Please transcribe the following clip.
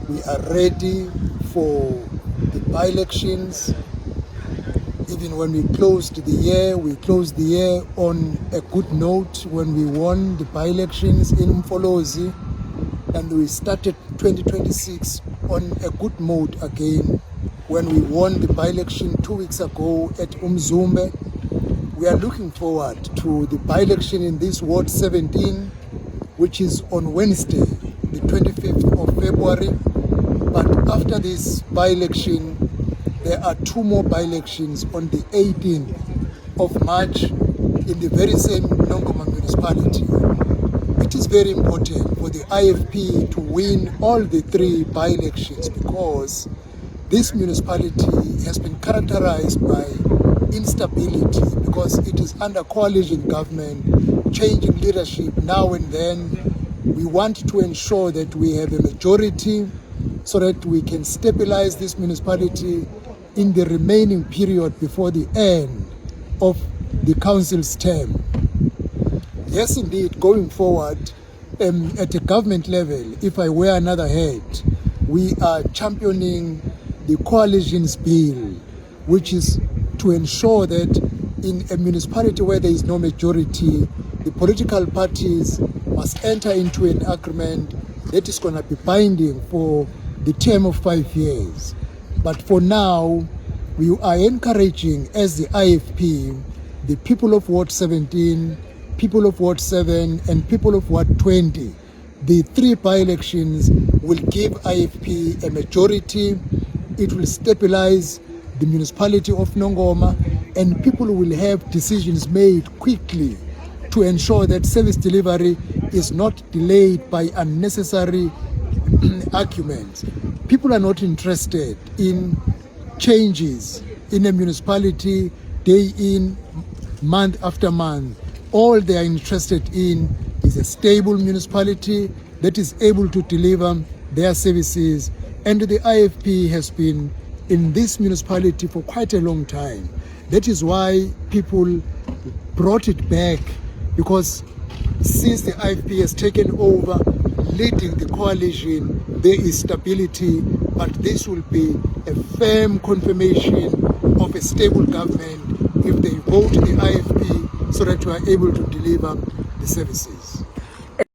We are ready for the by-elections. Even when we closed the year on a good note when we won the by-elections in Mfolozi, and we started 2026 on a good note again when we won the by-election 2 weeks ago at Umzumbe. We are looking forward to the by-election in this Ward 17, which is on Wednesday, the 25th of February. But after this by-election, there are 2 more by-elections on the 18th of March in the very same Nongoma municipality. It is very important for the IFP to win all the 3 by-elections because this municipality has been characterized by instability because it is under coalition government, changing leadership now and then. We want to ensure that we have a majority so that we can stabilize this municipality in the remaining period before the end of the council's term. Yes, indeed, going forward, at a government level, if I wear another hat, we are championing the coalition's bill, which is to ensure that in a municipality where there is no majority, the political parties must enter into an agreement that is going to be binding for the term of 5 years. But for now, we are encouraging, as the IFP, the people of Ward 17, people of Ward 7, and people of Ward 20. The 3 by-elections will give IFP a majority. It will stabilize the municipality of Nongoma, and people will have decisions made quickly to ensure that service delivery is not delayed by unnecessary arguments. People are not interested in changes in a municipality day in, month after month. All they are interested in is a stable municipality that is able to deliver their services. And the IFP has been in this municipality for quite a long time. That is why people brought it back, because since the IFP has taken over leading the coalition, there is stability, but this will be a firm confirmation of a stable government if they vote the IFP so that we are able to deliver the services.